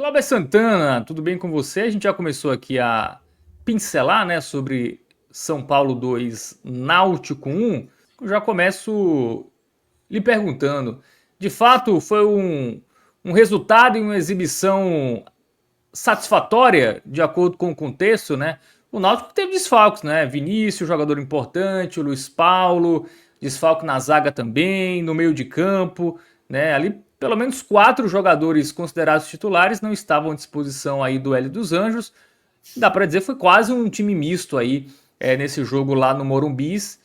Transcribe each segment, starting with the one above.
Cláudio Santana, tudo bem com você? A gente já começou aqui a pincelar, né, sobre São Paulo 2, Náutico 1. Eu já começo lhe perguntando, de fato foi um resultado e uma exibição satisfatória, de acordo com o contexto, né? O Náutico teve desfalques, né? Vinícius, jogador importante, o Luiz Paulo, desfalque na zaga também, no meio de campo, né? Ali pelo menos 4 jogadores considerados titulares não estavam à disposição aí do Hélio dos Anjos. Dá para dizer que foi quase um time misto aí nesse jogo lá no Morumbis.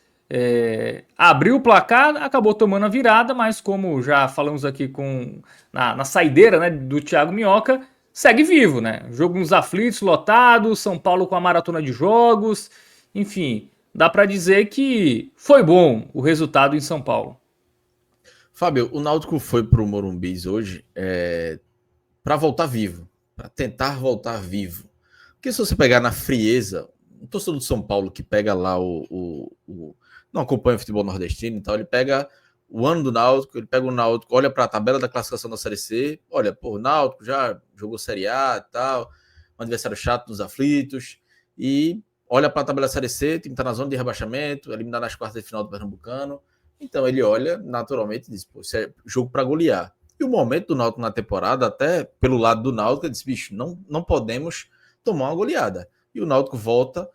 Abriu o placar, acabou tomando a virada, mas como já falamos aqui na saideira, né, do Thiago Minhoca, segue vivo, né? Jogo nos aflitos, lotado, São Paulo com a maratona de jogos, enfim, dá para dizer que foi bom o resultado em São Paulo. Fábio, o Náutico foi para o Morumbis hoje para voltar vivo, para tentar voltar vivo. Porque se você pegar na frieza, o torcedor do São Paulo que pega lá não acompanha o futebol nordestino, então ele pega o ano do Náutico, ele pega o Náutico, olha para a tabela da classificação da Série C, olha, pô, o Náutico já jogou Série A e tal, um adversário chato nos aflitos, e olha para a tabela da Série C, o time está na zona de rebaixamento, eliminado nas quartas de final do Pernambucano, então ele olha naturalmente e diz, pô, isso é jogo para golear. E o momento do Náutico na temporada, até pelo lado do Náutico, ele disse, bicho, não podemos tomar uma goleada. E o Náutico volta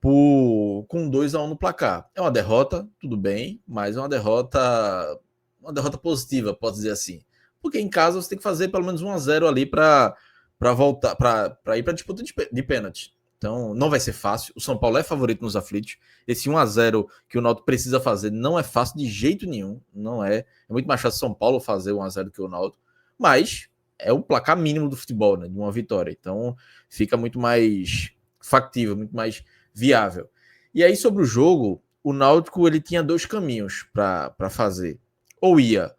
com 2-1 no placar. É uma derrota, tudo bem, mas é uma derrota positiva, posso dizer assim. Porque em casa você tem que fazer pelo menos 1-0 ali para voltar, para ir para a disputa de pênalti. Então não vai ser fácil. O São Paulo é favorito nos aflitos. Esse 1-0 que o Náutico precisa fazer não é fácil de jeito nenhum. Não é. É muito mais fácil o São Paulo fazer 1-0 que o Náutico. Mas é o placar mínimo do futebol, né? De uma vitória. Então fica muito mais factível, muito mais viável. E aí, sobre o jogo, o Náutico ele tinha 2 caminhos para fazer. Ou ia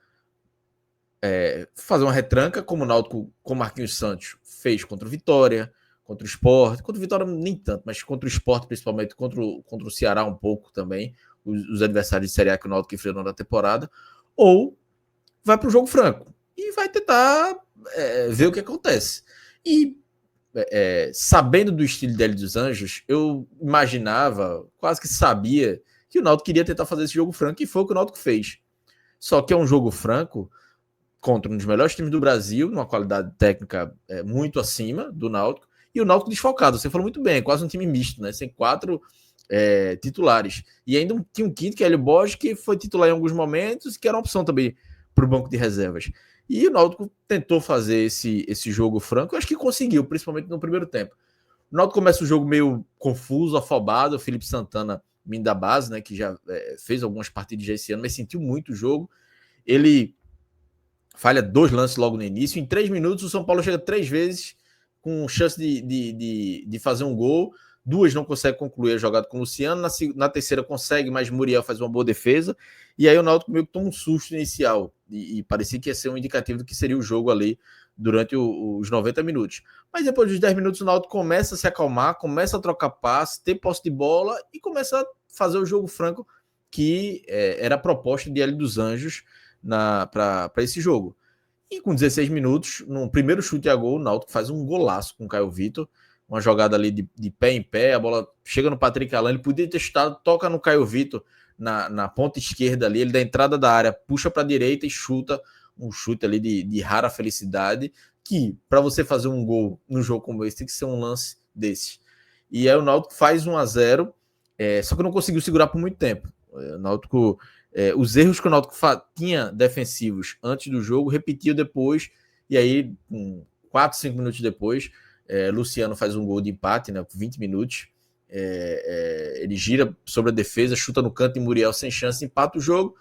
fazer uma retranca, como o Náutico, com Marquinhos Santos fez contra o Vitória, contra o Sport, contra o Vitória nem tanto, mas contra o Sport, principalmente, contra o Ceará um pouco também, os adversários de Série A que o Náutico enfrentou na temporada, ou vai para o jogo franco e vai tentar ver o que acontece. E sabendo do estilo dele dos Anjos, eu imaginava, quase que sabia, que o Náutico queria tentar fazer esse jogo franco, e foi o que o Náutico fez. Só que é um jogo franco contra um dos melhores times do Brasil, numa qualidade técnica muito acima do Náutico, e o Náutico desfalcado. Você falou muito bem, é quase um time misto, né? Sem 4 titulares. E ainda tinha um quinto, que é Hélio Borges, que foi titular em alguns momentos, que era uma opção também para o banco de reservas. E o Náutico tentou fazer esse jogo franco, eu acho que conseguiu, principalmente no primeiro tempo. O Náutico começa o jogo meio confuso, afobado, o Felipe Santana, vindo da base, né, que já fez algumas partidas já esse ano, mas sentiu muito o jogo. Ele falha 2 lances logo no início. Em 3 minutos, o São Paulo chega 3 vezes com chance de fazer um gol. 2 não consegue concluir a jogada com o Luciano. Na terceira consegue, mas Muriel faz uma boa defesa. E aí o Náutico meio que toma um susto inicial. E parecia que ia ser um indicativo do que seria o jogo ali durante os 90 minutos. Mas depois dos 10 minutos, o Náutico começa a se acalmar, começa a trocar passe, ter posse de bola e começa a fazer o jogo franco que era a proposta de Hélio dos Anjos para esse jogo. E com 16 minutos, no primeiro chute a gol, o Náutico faz um golaço com o Caio Vitor, uma jogada ali de pé em pé, a bola chega no Patrick Alain, ele podia ter chutado, toca no Caio Vitor na ponta esquerda ali, ele da entrada da área, puxa para a direita e chuta, um chute ali de rara felicidade, que para você fazer um gol no jogo como esse, tem que ser um lance desse. E aí o Náutico faz 1-0, só que não conseguiu segurar por muito tempo. O Náutico os erros que o Náutico tinha defensivos antes do jogo, repetiu depois, e aí, 4, 5 minutos depois, Luciano faz um gol de empate, né, com 20 minutos, ele gira sobre a defesa, chuta no canto e Muriel sem chance, empata o jogo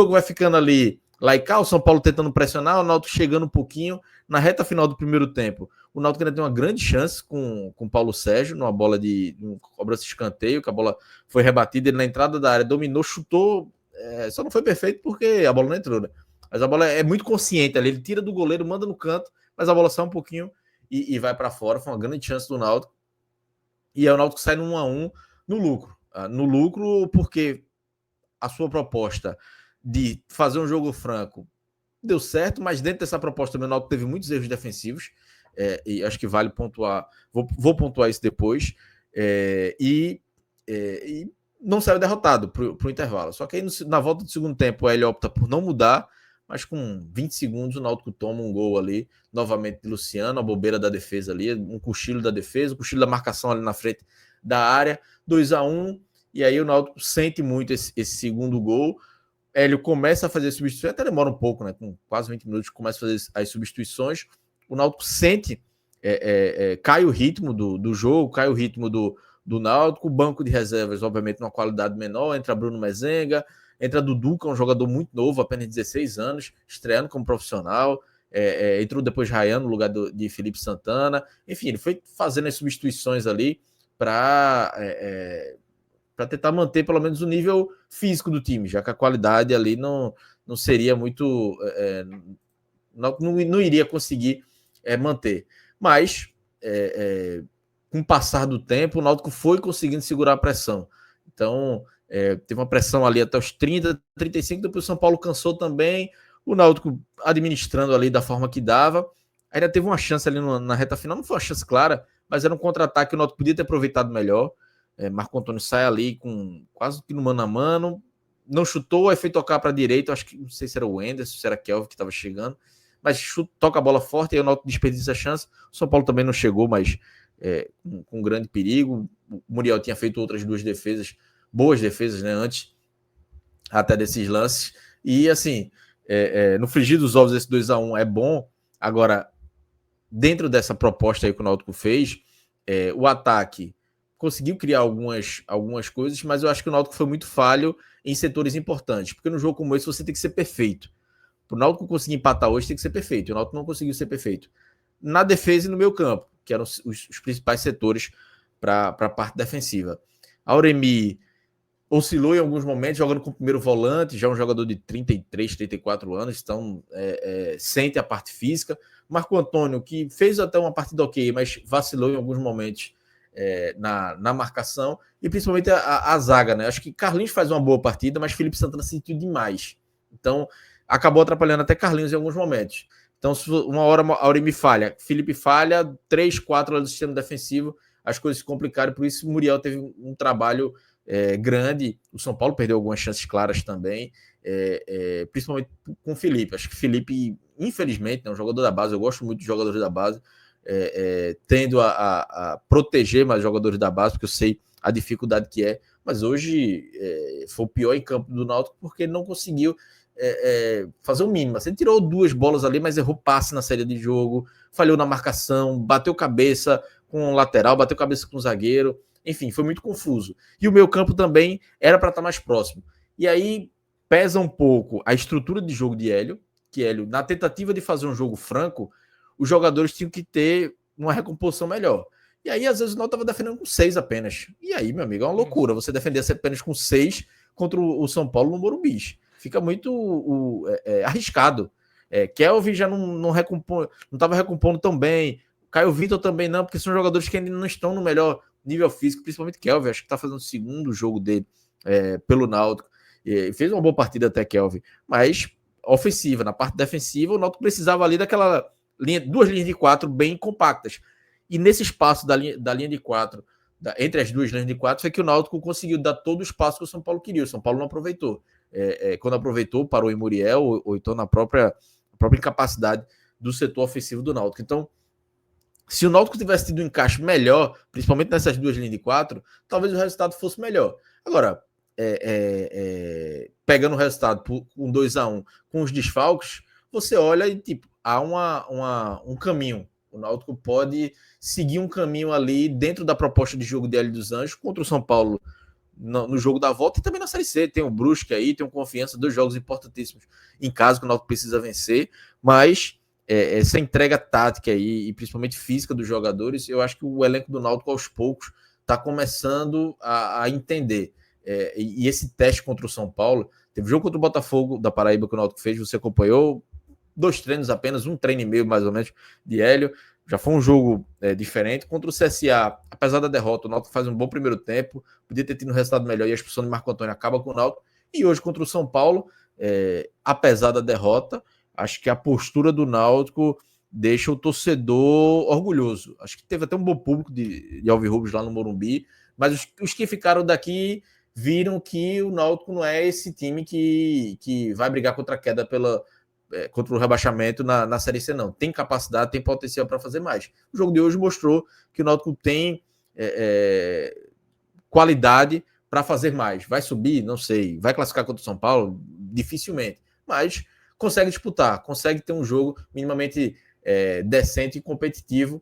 vai ficando ali, lá e cá, o São Paulo tentando pressionar, o Náutico chegando um pouquinho, na reta final do primeiro tempo, o Náutico ainda tem uma grande chance com o Paulo Sérgio, numa bola de cobrança de escanteio, que a bola foi rebatida, ele na entrada da área dominou, chutou, só não foi perfeito porque a bola não entrou, né? Mas a bola é muito consciente ali, ele tira do goleiro, manda no canto, mas a bola sai um pouquinho e vai para fora. Foi uma grande chance do Náutico. E aí o Náutico sai no 1-1 no lucro. No lucro porque a sua proposta de fazer um jogo franco deu certo, mas dentro dessa proposta também o Náutico teve muitos erros defensivos. e acho que vale pontuar, vou pontuar isso depois, e não saiu derrotado para o intervalo. Só que aí na volta do segundo tempo o Hélio opta por não mudar, mas com 20 segundos o Náutico toma um gol ali, novamente de Luciano, a bobeira da defesa ali, um cochilo da defesa, um cochilo da marcação ali na frente da área, 2-1, e aí o Náutico sente muito esse segundo gol. Hélio começa a fazer substituições, até demora um pouco, né? Com quase 20 minutos começa a fazer as substituições. O Náutico sente, cai o ritmo do jogo, cai o ritmo do Náutico. O banco de reservas, obviamente, numa qualidade menor. Entra Bruno Mezenga, entra Dudu, que é um jogador muito novo, apenas 16 anos, estreando como profissional. Entrou depois Ryan no lugar de Felipe Santana. Enfim, ele foi fazendo as substituições ali para tentar manter pelo menos o nível físico do time, já que a qualidade ali não seria muito... não iria conseguir manter. Mas, com o passar do tempo, o Náutico foi conseguindo segurar a pressão. Então, teve uma pressão ali até os 30, 35, depois o São Paulo cansou também, o Náutico administrando ali da forma que dava. Ainda teve uma chance ali na reta final, não foi uma chance clara, mas era um contra-ataque que o Náutico podia ter aproveitado melhor. Marco Antônio sai ali com quase que no mano a mano, não chutou, aí foi tocar para a direita, acho que não sei se era o Enderson, se era Kelvin que estava chegando, mas toca a bola forte, aí o Náutico desperdiça a chance. O São Paulo também não chegou, mas com grande perigo. O Muriel tinha feito outras duas defesas, boas defesas, né, antes até desses lances, e assim, no frigir dos ovos esse 2-1 é bom. Agora, dentro dessa proposta aí que o Náutico fez, o ataque conseguiu criar algumas coisas, mas eu acho que o Náutico foi muito falho em setores importantes, porque no jogo como esse você tem que ser perfeito. Para o Náutico conseguir empatar hoje tem que ser perfeito, o Náutico não conseguiu ser perfeito. Na defesa e no meio campo, que eram os principais setores para a parte defensiva. Auremi oscilou em alguns momentos, jogando com o primeiro volante, já um jogador de 33, 34 anos, então sente a parte física. Marco Antônio, que fez até uma partida ok, mas vacilou em alguns momentos na marcação, e principalmente a zaga, né? Acho que Carlinhos faz uma boa partida, mas Felipe Santana sentiu demais. Então, acabou atrapalhando até Carlinhos em alguns momentos. Então, se uma hora a Auremi falha, Felipe falha, 3, 4 lá do sistema defensivo, as coisas se complicaram, por isso o Muriel teve um trabalho grande. O São Paulo perdeu algumas chances claras também, principalmente com o Felipe. Acho que o Felipe, infelizmente, é um jogador da base, eu gosto muito de jogadores da base, tendo a proteger mais jogadores da base, porque eu sei a dificuldade que é, mas hoje foi o pior em campo do Náutico, porque ele não conseguiu fazer o mínimo. Você tirou 2 bolas ali, mas errou passe na série de jogo, falhou na marcação, bateu cabeça com o lateral, bateu cabeça com o zagueiro, enfim, foi muito confuso. E o meio campo também era para estar mais próximo. E aí pesa um pouco a estrutura de jogo de Hélio, que Hélio, na tentativa de fazer um jogo franco, os jogadores tinham que ter uma recomposição melhor. E aí, às vezes, o Náutico estava defendendo com 6 apenas. E aí, meu amigo, é uma loucura você defender apenas com 6 contra o São Paulo no Morumbi. Fica muito arriscado. Kelvin já não estava recompondo tão bem. Caio Vitor também não, porque são jogadores que ainda não estão no melhor nível físico, principalmente Kelvin. Acho que está fazendo o segundo jogo dele pelo Náutico. Fez uma boa partida até Kelvin, mas ofensiva. Na parte defensiva, o Náutico precisava ali daquela duas linhas de 4 bem compactas. E nesse espaço da linha de 4, entre as duas linhas de 4, foi que o Náutico conseguiu dar todo o espaço que o São Paulo queria. O São Paulo não aproveitou. Quando aproveitou, parou em Muriel, ou então na própria incapacidade do setor ofensivo do Náutico. Então, se o Náutico tivesse tido um encaixe melhor, principalmente nessas duas linhas de 4, talvez o resultado fosse melhor. Agora, pegando o resultado com 2-1, com os desfalques, você olha e tipo, há um caminho. O Náutico pode seguir um caminho ali dentro da proposta de jogo de Hélio dos Anjos contra o São Paulo no jogo da volta, e também na Série C. Tem o Brusque aí, tem o Confiança, 2 jogos importantíssimos em casa que o Náutico precisa vencer, mas essa entrega tática aí, e principalmente física dos jogadores, eu acho que o elenco do Náutico aos poucos está começando a entender. E esse teste contra o São Paulo, teve jogo contra o Botafogo da Paraíba que o Náutico fez, você acompanhou, 2 treinos apenas, 1 treino e meio mais ou menos de Hélio, já foi um jogo diferente. Contra o CSA, apesar da derrota, o Náutico faz um bom primeiro tempo, podia ter tido um resultado melhor, e a expulsão de Marco Antônio acaba com o Náutico. E hoje contra o São Paulo, apesar da derrota, acho que a postura do Náutico deixa o torcedor orgulhoso. Acho que teve até um bom público de alvirrubros lá no Morumbi, mas os que ficaram daqui viram que o Náutico não é esse time que vai brigar contra a queda contra o rebaixamento na Série C, não. Tem capacidade, tem potencial para fazer mais. O jogo de hoje mostrou que o Náutico tem qualidade para fazer mais. Vai subir? Não sei. Vai classificar contra o São Paulo? Dificilmente. Mas consegue disputar, consegue ter um jogo minimamente decente e competitivo,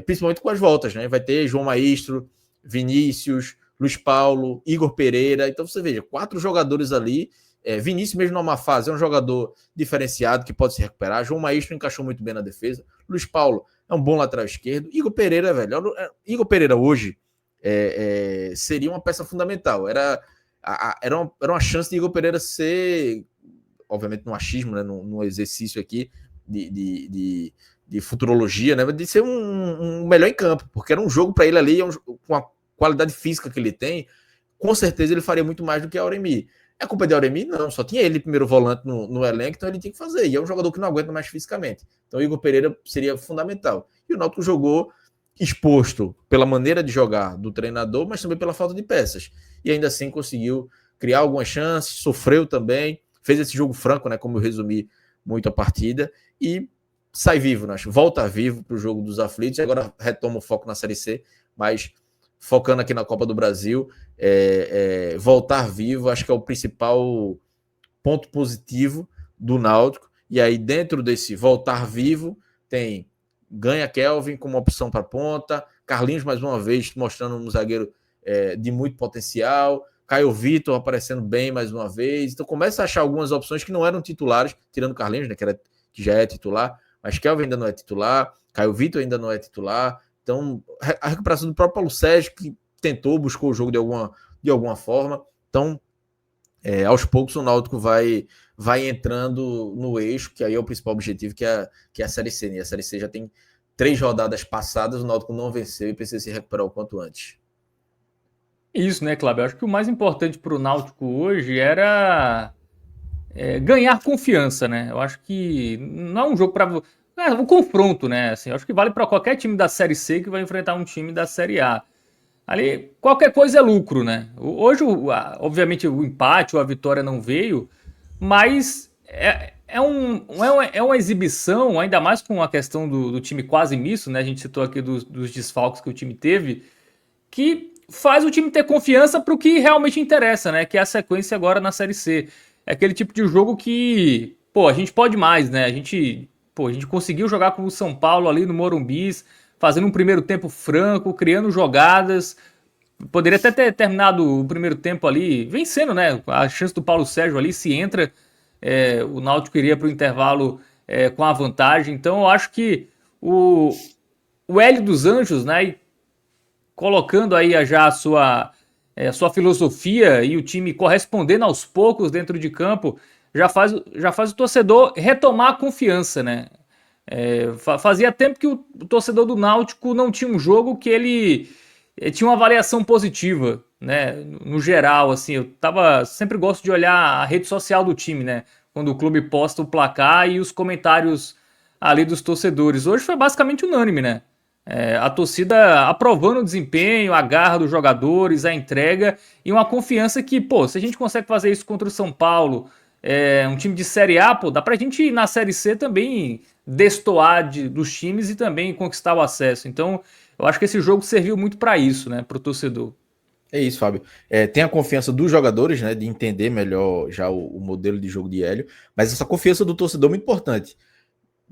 principalmente com as voltas, né? Vai ter João Maestro, Vinícius, Luiz Paulo, Igor Pereira. Então você veja, 4 jogadores ali. Vinícius, mesmo numa fase, é um jogador diferenciado que pode se recuperar. João Maestro encaixou muito bem na defesa. Luiz Paulo é um bom lateral esquerdo. Igor Pereira, velho. Igor Pereira hoje seria uma peça fundamental. Era uma chance de Igor Pereira ser, obviamente, no achismo, né, no exercício aqui de futurologia, né, de ser um melhor em campo, porque era um jogo para ele ali, com a qualidade física que ele tem, com certeza ele faria muito mais do que a Auremi. É culpa de Auremi? Não, só tinha ele primeiro volante no elenco, então ele tinha que fazer, e é um jogador que não aguenta mais fisicamente. Então o Igor Pereira seria fundamental. E o Náutico jogou exposto pela maneira de jogar do treinador, mas também pela falta de peças. E ainda assim conseguiu criar algumas chances, sofreu também, fez esse jogo franco, né, como eu resumi muito a partida, e sai vivo, né? Volta vivo para o jogo dos aflitos, e agora retoma o foco na Série C, mas focando aqui na Copa do Brasil, voltar vivo, acho que é o principal ponto positivo do Náutico. E aí, dentro desse voltar vivo, tem ganha Kelvin como opção para ponta, Carlinhos, mais uma vez, mostrando um zagueiro de muito potencial, Caio Vitor aparecendo bem mais uma vez. Então, começa a achar algumas opções que não eram titulares, tirando Carlinhos, né, que já é titular, mas Kelvin ainda não é titular, Caio Vitor ainda não é titular. Então, a recuperação do próprio Paulo Sérgio, que buscou o jogo de alguma forma. Então, aos poucos o Náutico vai entrando no eixo, que aí é o principal objetivo, que é a Série C. Né? A Série C já tem 3 rodadas passadas, o Náutico não venceu e precisa se recuperar o quanto antes. Isso, né, Cláudio? Eu acho que o mais importante para o Náutico hoje era ganhar confiança, né? Eu acho que não é um jogo para... um confronto, né? Assim, eu acho que vale para qualquer time da Série C que vai enfrentar um time da Série A. Ali, qualquer coisa é lucro, né? Hoje, obviamente, o empate ou a vitória não veio, mas é uma exibição, ainda mais com a questão do time quase misto, né? A gente citou aqui dos desfalques que o time teve, que faz o time ter confiança para o que realmente interessa, né? Que é a sequência agora na Série C. É aquele tipo de jogo que, pô, a gente pode mais, né? A gente conseguiu jogar com o São Paulo ali no Morumbi, fazendo um primeiro tempo franco, criando jogadas. Poderia até ter terminado o primeiro tempo ali vencendo, né? A chance do Paulo Sérgio ali, se entra, o Náutico iria para o intervalo com a vantagem. Então eu acho que o Hélio dos Anjos, né? Colocando aí já a sua filosofia e o time correspondendo aos poucos dentro de campo, já faz o torcedor retomar a confiança, né? Fazia tempo que o torcedor do Náutico não tinha um jogo que ele tinha uma avaliação positiva, né? No geral, assim, sempre gosto de olhar a rede social do time, né? Quando o clube posta o placar e os comentários ali dos torcedores. Hoje foi basicamente unânime, né? A torcida aprovando o desempenho, a garra dos jogadores, a entrega e uma confiança que, pô, se a gente consegue fazer isso contra o São Paulo, um time de Série A, pô, dá pra gente ir na Série C também destoar dos times e também conquistar o acesso. Então, eu acho que esse jogo serviu muito para isso, né, pro torcedor. É isso, Fábio. Tem a confiança dos jogadores, né, de entender melhor já o modelo de jogo de Hélio, mas essa confiança do torcedor é muito importante.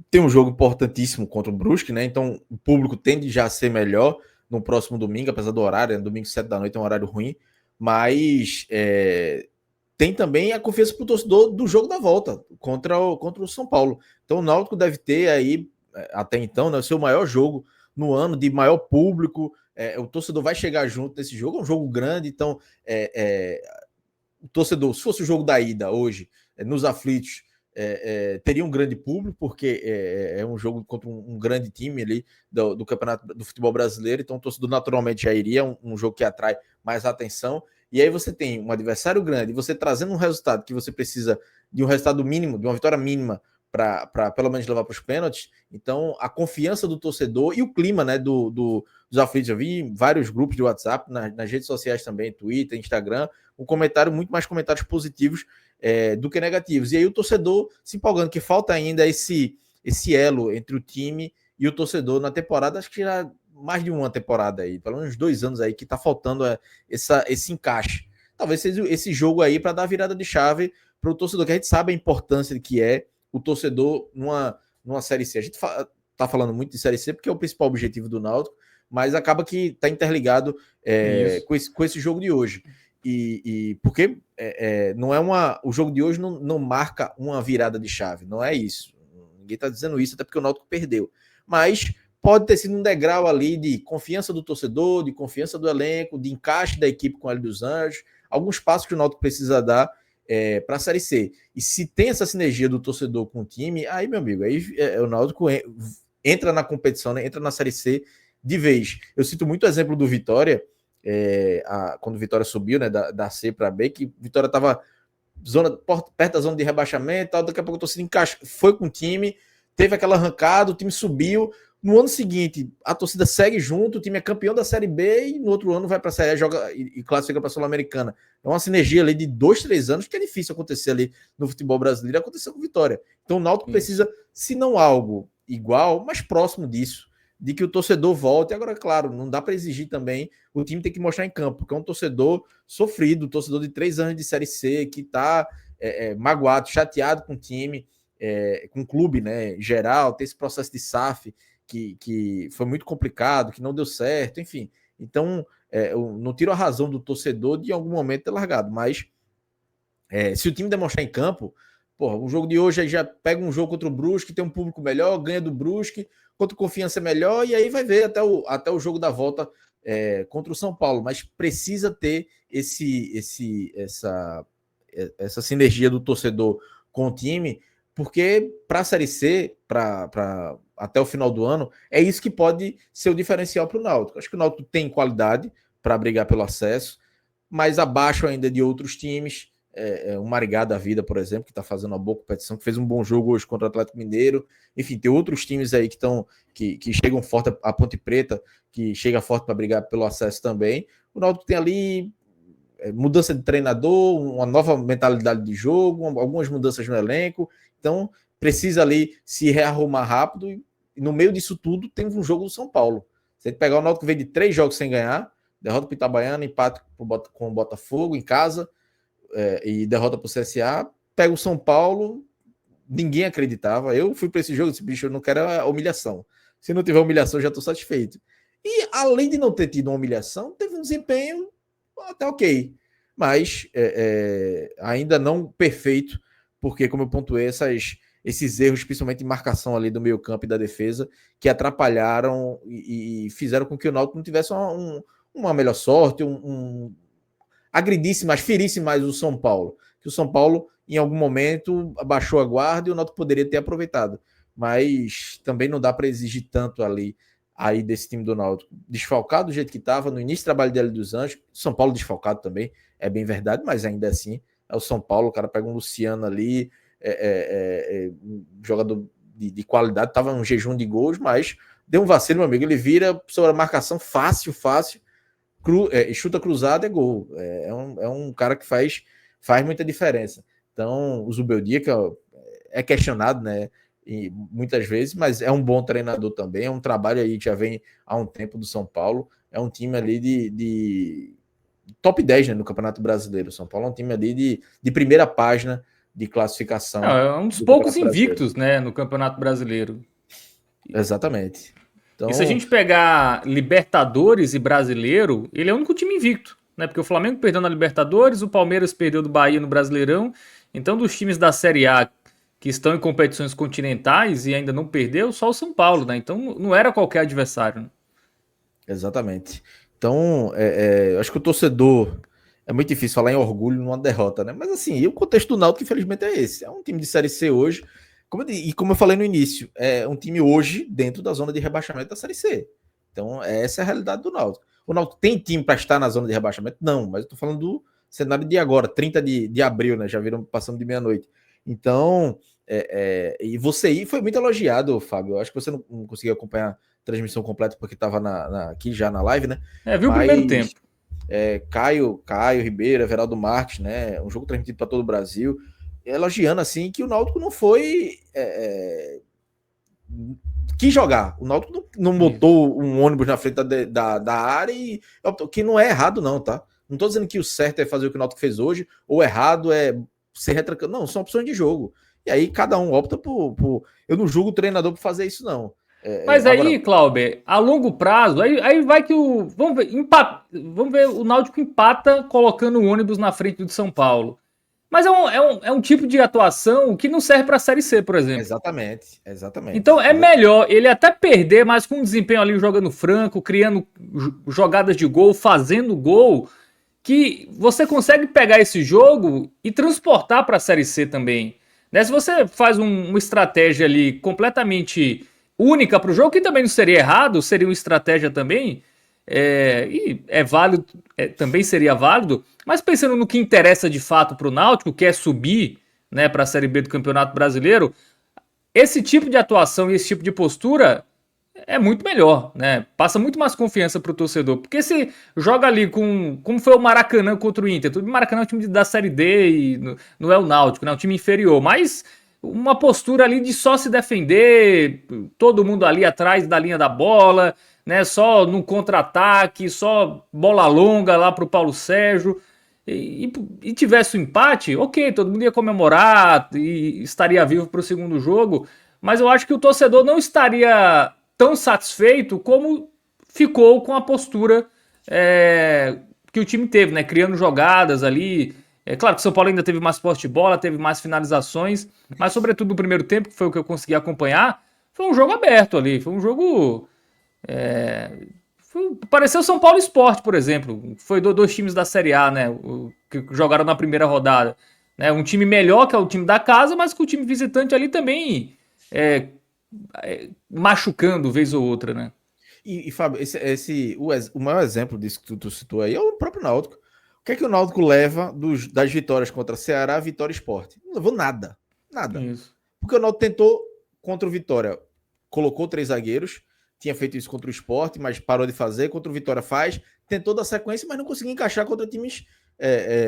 Tem um jogo importantíssimo contra o Brusque, né? Então o público tende já a ser melhor no próximo domingo, apesar do horário, né? Domingo 7 da noite é um horário ruim, mas tem também a confiança para o torcedor do jogo da volta contra o São Paulo. Então o Náutico deve ter aí, até então, né, o seu maior jogo no ano, de maior público. O torcedor vai chegar junto nesse jogo, é um jogo grande, então o torcedor, se fosse o jogo da ida hoje, nos aflitos, teria um grande público, porque é um jogo contra um grande time ali do campeonato do futebol brasileiro, então o torcedor naturalmente já iria, um jogo que atrai mais atenção, e aí você tem um adversário grande, você trazendo um resultado que você precisa de um resultado mínimo, de uma vitória mínima para pelo menos levar para os pênaltis. Então, a confiança do torcedor e o clima, né, dos aflitos. Eu vi em vários grupos de WhatsApp, nas redes sociais também, Twitter, Instagram, muito mais comentários positivos do que negativos. E aí o torcedor se empolgando, que falta ainda esse elo entre o time e o torcedor na temporada, acho que já mais de uma temporada aí, pelo menos 2 anos aí, que tá faltando esse encaixe. Talvez seja esse jogo aí para dar a virada de chave para o torcedor, que a gente sabe a importância que é o torcedor numa Série C. A gente tá falando muito de Série C porque é o principal objetivo do Náutico, mas acaba que tá interligado com esse jogo de hoje. E porque não é o jogo de hoje não marca uma virada de chave, não é isso. Ninguém tá dizendo isso, até porque o Náutico perdeu. Mas pode ter sido um degrau ali de confiança do torcedor, de confiança do elenco, de encaixe da equipe com o Hélio dos Anjos, alguns passos que o Náutico precisa dar para a Série C. E se tem essa sinergia do torcedor com o time, aí, meu amigo, aí o Náutico entra na competição, né, entra na Série C de vez. Eu cito muito o exemplo do Vitória, quando o Vitória subiu, né, da C para B, que Vitória estava perto da zona de rebaixamento, tal, daqui a pouco a torcida foi com o time, teve aquela arrancada, o time subiu. No ano seguinte, a torcida segue junto, o time é campeão da Série B e no outro ano vai para a Série A, joga e classifica para a Sul-Americana. É uma sinergia ali de 2, 3 anos que é difícil acontecer ali no futebol brasileiro, aconteceu com Vitória. Então o Náutico precisa, se não algo igual, mas próximo disso, de que o torcedor volte. Agora, claro, não dá para exigir também, o time tem que mostrar em campo, porque é um torcedor sofrido, torcedor de 3 anos de Série C, que está magoado, chateado com o time, com o clube, né, em geral, tem esse processo de SAF, que foi muito complicado, que não deu certo, enfim. Então, eu não tiro a razão do torcedor de em algum momento ter largado, mas se o time demonstrar em campo, porra, o jogo de hoje aí já pega um jogo contra o Brusque, tem um público melhor, ganha do Brusque, contra o Confiança é melhor, e aí vai ver até o jogo da volta contra o São Paulo, mas precisa ter essa sinergia do torcedor com o time, porque para a Série C, até o final do ano, é isso que pode ser o diferencial para o Náutico. Acho que o Náutico tem qualidade para brigar pelo acesso, mas abaixo ainda de outros times, o Marigá da vida, por exemplo, que está fazendo uma boa competição, que fez um bom jogo hoje contra o Atlético Mineiro. Enfim, tem outros times aí que chegam forte, a Ponte Preta, que chega forte para brigar pelo acesso também. O Náutico tem ali mudança de treinador, uma nova mentalidade de jogo, algumas mudanças no elenco, então precisa ali se rearrumar rápido, e no meio disso tudo tem um jogo do São Paulo. Se a gente pegar o Náutico que veio de 3 jogos sem ganhar, derrota para o Itabaiana, empate com o Botafogo em casa, e derrota para o CSA, pega o São Paulo, ninguém acreditava, eu fui para esse jogo, disse, bicho, eu não quero a humilhação, se não tiver humilhação eu já estou satisfeito. E além de não ter tido uma humilhação, teve um desempenho até ok, mas ainda não perfeito, porque como eu pontuei, esses erros, principalmente em marcação ali do meio campo e da defesa, que atrapalharam e fizeram com que o Náutico não tivesse uma melhor sorte, agredisse mais, ferisse mais o São Paulo, que o São Paulo em algum momento abaixou a guarda e o Náutico poderia ter aproveitado, mas também não dá para exigir tanto ali aí desse time do Náutico, desfalcado do jeito que estava no início do trabalho dele dos Anjos, São Paulo desfalcado também, é bem verdade, mas ainda assim é o São Paulo, o cara pega um Luciano ali, um jogador de qualidade, estava em um jejum de gols, mas deu um vacilo, meu amigo, ele vira sobre a marcação fácil, chuta cruzado, é gol, é um cara que faz muita diferença. Então o Zubeldia, que é questionado, né, e muitas vezes, mas é um bom treinador também, é um trabalho aí que já vem há um tempo do São Paulo, é um time ali de top 10, né, no Campeonato Brasileiro. O São Paulo é um time ali de primeira página de classificação. Não, é um dos poucos invictos, né, no Campeonato Brasileiro. Exatamente. Então, e se a gente pegar Libertadores e Brasileiro, ele é o único time invicto, né, porque o Flamengo perdeu na Libertadores, o Palmeiras perdeu do Bahia no Brasileirão, então dos times da Série A que estão em competições continentais e ainda não perdeu, só o São Paulo, né? Então não era qualquer adversário. Né? Exatamente. Então, eu acho que o torcedor... É muito difícil falar em orgulho numa derrota, né? Mas assim, o contexto do Náutico, infelizmente, é esse. É um time de Série C hoje, como eu falei no início, é um time hoje dentro da zona de rebaixamento da Série C. Então, essa é a realidade do Náutico. O Náutico tem time para estar na zona de rebaixamento? Não, mas eu tô falando do cenário de agora, 30 de abril, né? Já viram passando de meia-noite. Então, E você foi muito elogiado, Fábio. Eu acho que você não conseguiu acompanhar a transmissão completa porque estava aqui já na live, né? Viu o primeiro tempo. Caio Ribeiro, Everaldo Marques, né? Um jogo transmitido para todo o Brasil, elogiando assim que o Náutico não foi quis jogar. O Náutico não botou um ônibus na frente da área e que não é errado não, tá? Não tô dizendo que o certo é fazer o que o Náutico fez hoje ou errado é ser retrancado. Não, são opções de jogo. E aí cada um opta por... Eu não julgo o treinador por fazer isso não. Mas aí, Agora, Clauber, a longo prazo, aí vai que o. Vamos ver, o Náutico empata colocando o ônibus na frente do São Paulo. Mas é um tipo de atuação que não serve para a Série C, por exemplo. exatamente. Então é melhor ele até perder, mas com um desempenho ali jogando franco, criando jogadas de gol, fazendo gol, que você consegue pegar esse jogo e transportar para a Série C também. Né? Se você faz uma estratégia ali completamente única para o jogo, que também não seria errado, seria uma estratégia também, e é válido, também seria válido, mas pensando no que interessa de fato para o Náutico, que é subir, né, para a Série B do Campeonato Brasileiro, esse tipo de atuação e esse tipo de postura é muito melhor, né? Passa muito mais confiança pro torcedor. Porque se joga ali como foi o Maracanã contra o Inter. Tudo Maracanã é um time da Série D e não é o Náutico, né? É um time inferior. Mas uma postura ali de só se defender, todo mundo ali atrás da linha da bola, né? Só no contra-ataque, só bola longa lá pro Paulo Sérgio. E tivesse o um empate, ok, todo mundo ia comemorar e estaria vivo para o segundo jogo, mas eu acho que o torcedor não estaria tão satisfeito como ficou com a postura que o time teve, né? Criando jogadas ali. É claro que o São Paulo ainda teve mais posse de bola, teve mais finalizações, mas sobretudo no primeiro tempo, que foi o que eu consegui acompanhar, foi um jogo aberto ali, foi um jogo pareceu São Paulo Sport, por exemplo. Foi dois times da Série A, né? Que jogaram na primeira rodada. Né? Um time melhor, que é o time da casa, mas com o time visitante ali também machucando vez ou outra, né? Fábio, o maior exemplo disso que tu citou aí é o próprio Náutico. O que é que o Náutico leva das vitórias contra Ceará, Vitória e Sport? Não levou nada. Nada. Isso. Porque o Náutico tentou contra o Vitória, colocou 3 zagueiros, tinha feito isso contra o Sport, mas parou de fazer. Contra o Vitória faz, tentou dar sequência, mas não conseguiu encaixar contra times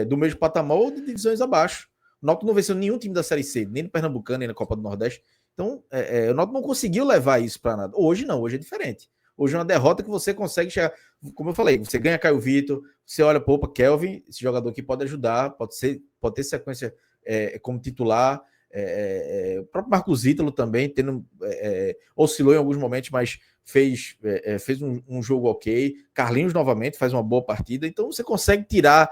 do mesmo patamar ou de divisões abaixo. O Náutico não venceu nenhum time da Série C, nem do Pernambucano, nem na Copa do Nordeste. Então, o Náutico não conseguiu levar isso para nada. Hoje não, hoje é diferente. Hoje é uma derrota que você consegue chegar. Como eu falei, você ganha Caio Vitor, você olha, opa, Kelvin, esse jogador aqui pode ajudar, pode ter sequência como titular. O próprio Marcos Ítalo também, oscilou em alguns momentos, mas fez um jogo ok. Carlinhos novamente faz uma boa partida. Então você consegue tirar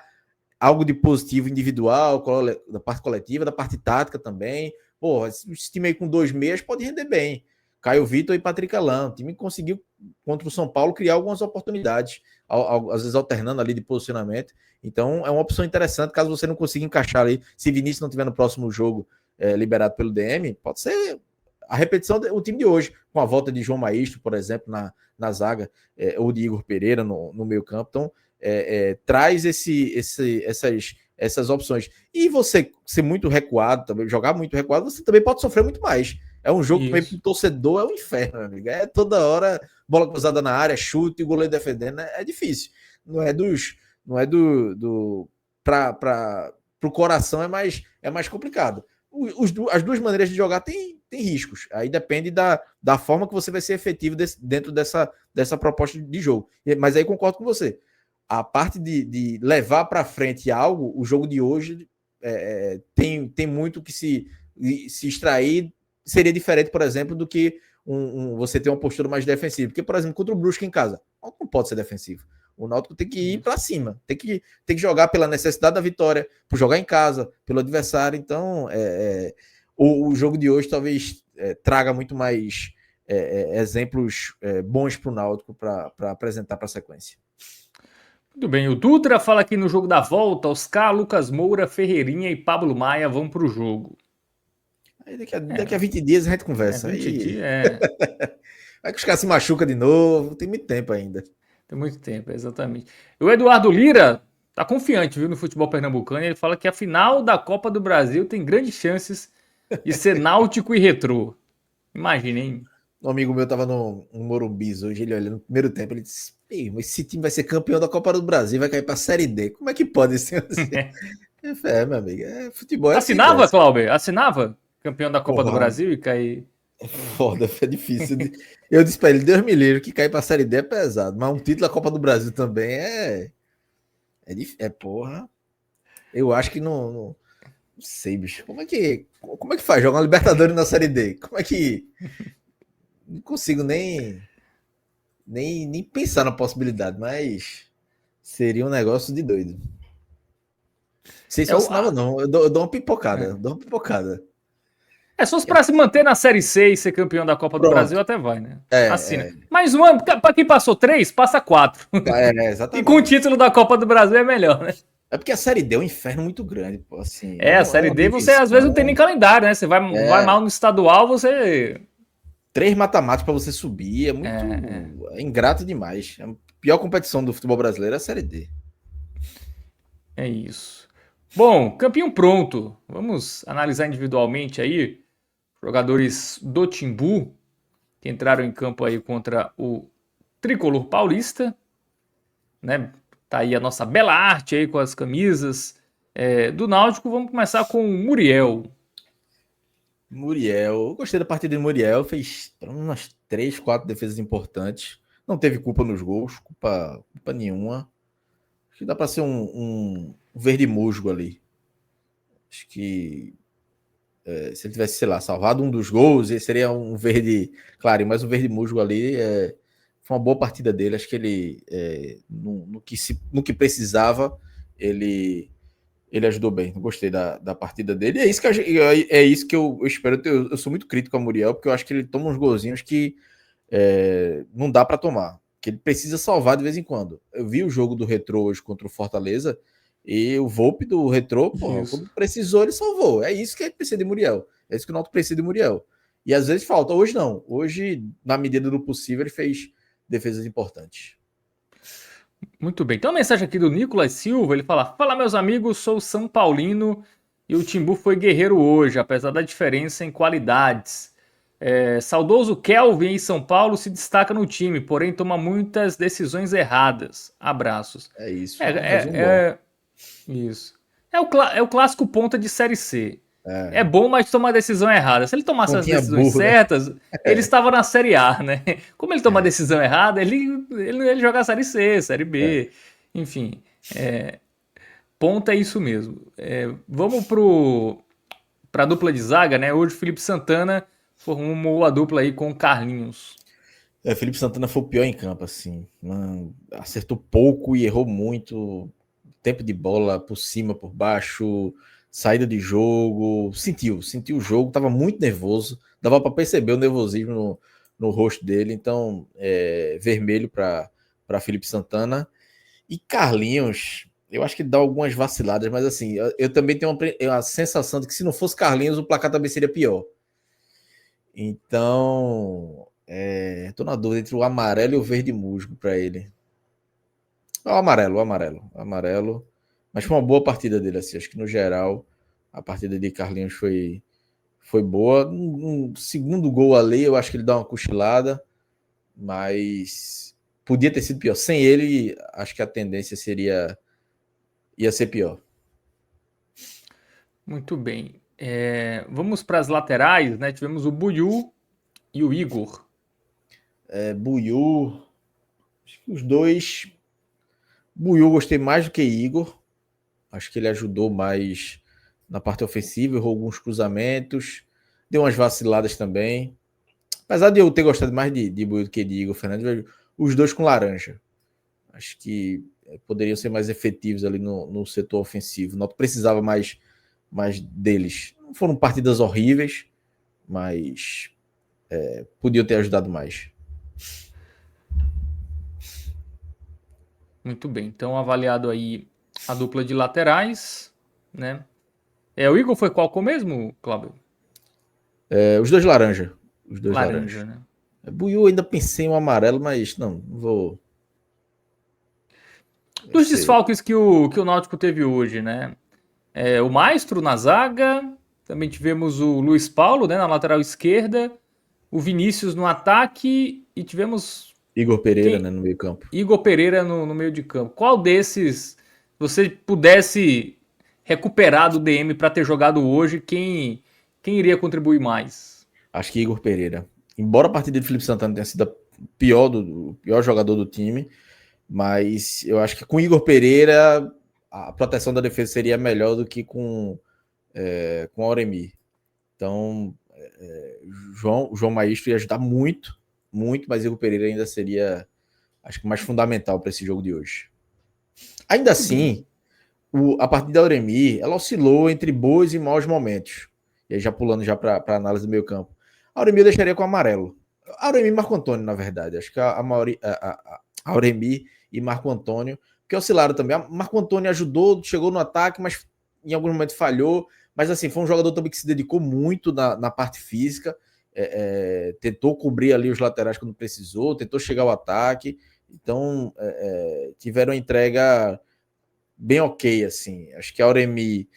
algo de positivo individual, da parte coletiva, da parte tática também. Pô, esse time aí com 2 meias pode render bem. Caio Vitor e Patrick Alain. O time conseguiu, contra o São Paulo, criar algumas oportunidades, às vezes alternando ali de posicionamento. Então, é uma opção interessante, caso você não consiga encaixar ali. Se Vinícius não tiver no próximo jogo liberado pelo DM, pode ser a repetição do time de hoje, com a volta de João Maestro, por exemplo, na zaga, ou de Igor Pereira no meio campo. Então, traz essas opções. E você ser muito recuado, também jogar muito recuado, você também pode sofrer muito mais. É um jogo também para o torcedor, é um inferno, meu amigo. É toda hora bola cruzada na área, chute e o goleiro defendendo. É difícil. Não é para o coração é mais complicado. As duas maneiras de jogar tem riscos. Aí depende da forma que você vai ser efetivo dentro dessa proposta de jogo. Mas aí concordo com você. A parte de levar para frente algo, o jogo de hoje tem muito que se extrair. Seria diferente, por exemplo, do que você ter uma postura mais defensiva. Porque, por exemplo, contra o Brusque em casa, não pode ser defensivo. O Náutico tem que ir para cima, tem que jogar pela necessidade da vitória, por jogar em casa, pelo adversário. Então, o jogo de hoje talvez traga muito mais exemplos bons para o Náutico para apresentar para a sequência. Muito bem, o Dutra fala aqui no jogo da volta, Oscar, Lucas Moura, Ferreirinha e Pablo Maia vão para o jogo. Aí daqui a 20 dias a gente conversa. 20 dias, Vai que os caras se machucam de novo, tem muito tempo ainda. Tem muito tempo, exatamente. O Eduardo Lira tá confiante, viu, no futebol pernambucano. Ele fala que a final da Copa do Brasil tem grandes chances e ser Náutico e Retrô. Imagina, hein? Um amigo meu tava no Morumbi hoje, ele olhando no primeiro tempo, ele disse: mas esse time vai ser campeão da Copa do Brasil, vai cair pra Série D. Como é que pode ser assim? Meu amigo, futebol é assim Assinava, dessa. Clauber? Assinava? Campeão da Copa do Porra, Brasil e cair. foda, é difícil. Eu disse pra ele, Deus me livre, que cair pra Série D é pesado, mas um título da Copa do Brasil também é difícil. É porra. Eu acho que não sei, bicho. Como é que faz? Jogar uma Libertadores na Série D? Como é que. Não consigo nem pensar na possibilidade, mas seria um negócio de doido. Não sei se É, eu o, assinava, a- não. Eu dou uma pipocada. é. Eu dou uma pipocada. É, se fosse pra se manter na Série C e ser campeão da Copa do Brasil, Pronto. até vai, né? É, Assina. Mais um ano, pra quem passou 3, passa 4. E com o exatamente. título da Copa do Brasil é melhor, né? É porque a Série D é um inferno muito grande, pô. Assim, É, a é Série uma D você às vezes não tem nem divisão. calendário, né? Você vai É, mal no estadual, você. 3 mata-matas para você subir. É É, muito ingrato demais. A pior competição do futebol brasileiro é a Série D. é isso. Bom, campinho pronto. Vamos analisar individualmente aí jogadores do Timbu que entraram em campo aí contra o Tricolor Paulista, né? Tá aí a nossa bela arte aí com as camisas do Náutico. Vamos começar com o Muriel. Muriel, eu gostei da partida de Muriel, fez umas 3, 4 defesas importantes. Não teve culpa nos gols, culpa nenhuma. Acho que dá para ser um verde musgo ali. Acho que se ele tivesse, sei lá, salvado um dos gols, ele seria um verde, claro, mas um verde musgo ali foi uma boa partida dele. Acho que ele, no que precisava, ele, ele ajudou bem. Gostei da partida dele. É isso que eu espero. Eu sou muito crítico ao Muriel, porque eu acho que ele toma uns golzinhos que não dá para tomar. Que ele precisa salvar de vez em quando. Eu vi o jogo do Retrô hoje contra o Fortaleza e o Volpe do Retrô, porra, Isso. quando precisou, ele salvou. É isso que ele precisa de Muriel. É isso que o Náutico precisa de Muriel. E às vezes falta. Hoje não. Hoje, na medida do possível, ele fez defesas importantes. Muito bem. Tem uma mensagem aqui do Nicolas Silva. Ele fala: Fala, meus amigos, sou São Paulino e o Timbu foi guerreiro hoje, apesar da diferença em qualidades. Saudoso Kelvin em São Paulo se destaca no time, porém toma muitas decisões erradas. Abraços. É isso. É, É um é, resumo bom. é isso. É o clássico ponta de Série C. É É. bom, mas toma a decisão errada. Se ele tomasse as Pontinha decisões burro, né? certas, ele estava na Série A, né? Como ele toma a É, decisão errada, ele joga a Série C, Série é. B, enfim. Ponta é isso mesmo. Vamos para a dupla de zaga, né? Hoje o Felipe Santana formou a dupla aí com o Carlinhos. Felipe Santana foi o pior em campo, assim. Mano, acertou pouco e errou muito. Tempo de bola por cima, por baixo, saída de jogo. Sentiu o jogo, tava muito nervoso. Dava para perceber o nervosismo no rosto dele. Então, vermelho para Felipe Santana. E Carlinhos, eu acho que dá algumas vaciladas, mas assim, eu também tenho uma sensação de que se não fosse Carlinhos, o placar também seria pior. Então, tô na dúvida entre o amarelo e o verde musgo para ele. O amarelo. Mas foi uma boa partida dele, assim. Acho que no geral a partida de Carlinhos foi boa. Um segundo gol ali, eu acho que ele dá uma cochilada, mas podia ter sido pior. Sem ele, acho que a tendência ia ser pior. Muito bem. Vamos para as laterais, né? Tivemos o Buiú e o Igor. Buiú, acho que os dois. Buiú gostei mais do que Igor. Acho que ele ajudou mais na parte ofensiva, errou alguns cruzamentos, deu umas vaciladas também. Apesar de eu ter gostado mais de Buiu do que de Igor Fernandes, vejo os dois com laranja. Acho que poderiam ser mais efetivos ali no setor ofensivo. Não precisava mais deles. Não foram partidas horríveis, mas podiam ter ajudado mais. Muito bem. Então, avaliado aí a dupla de laterais, né? O Igor foi qual cor mesmo, Cláudio? Os dois laranja. Os dois Laranja, laranjas. né? Buiu ainda pensei em um amarelo, mas não vou. Vai Dos ser. desfalques que o Náutico teve hoje, né? O Maestro na zaga, Também tivemos o Luiz Paulo, né, na lateral esquerda, o Vinícius no ataque e tivemos Igor Pereira, quem? né, no meio campo. Igor Pereira no meio de campo. Qual desses, se você pudesse recuperar do DM para ter jogado hoje, quem iria contribuir mais? Acho que Igor Pereira. Embora a partida de Felipe Santana tenha sido a o pior jogador do time, mas eu acho que com Igor Pereira a proteção da defesa seria melhor do que com Auremir. Então, João Maestro ia ajudar muito, muito, mas Igor Pereira ainda seria, acho que mais fundamental para esse jogo de hoje. Ainda Muito bem. assim, a partida da Auremir, ela oscilou entre bons e maus momentos. E aí já pulando já para a análise do meio campo. A Auremir eu deixaria com amarelo. Auremir e Marco Antônio, na verdade. Acho que a Auremir e Marco Antônio, que oscilaram também. Marco Antônio ajudou, chegou no ataque, mas em algum momento falhou. Mas assim, foi um jogador também que se dedicou muito na parte física. Tentou cobrir ali os laterais quando precisou, tentou chegar ao ataque. Então, tiveram entrega bem ok, assim. Acho que a Auremir,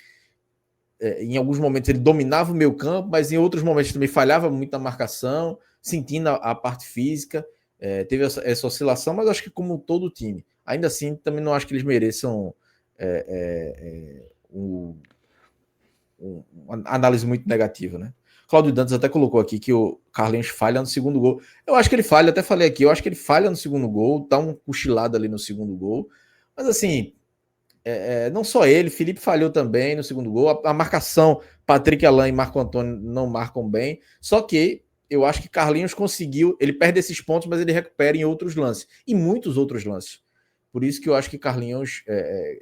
em alguns momentos, ele dominava o meio campo, mas em outros momentos também falhava muito na marcação, sentindo a parte física. Teve essa oscilação, mas acho que como todo time. Ainda assim, também não acho que eles mereçam uma análise muito negativa, né? Cláudio Dantas até colocou aqui que o Carlinhos falha no segundo gol. Eu acho que ele falha, até falei aqui, eu acho que ele falha no segundo gol, dá um cochilado ali no segundo gol. Mas assim, não só ele, Felipe falhou também no segundo gol. A marcação, Patrick Alain e Marco Antônio não marcam bem. Só que eu acho que Carlinhos conseguiu. Ele perde esses pontos, mas ele recupera em outros lances. E muitos outros lances. Por isso que eu acho que Carlinhos,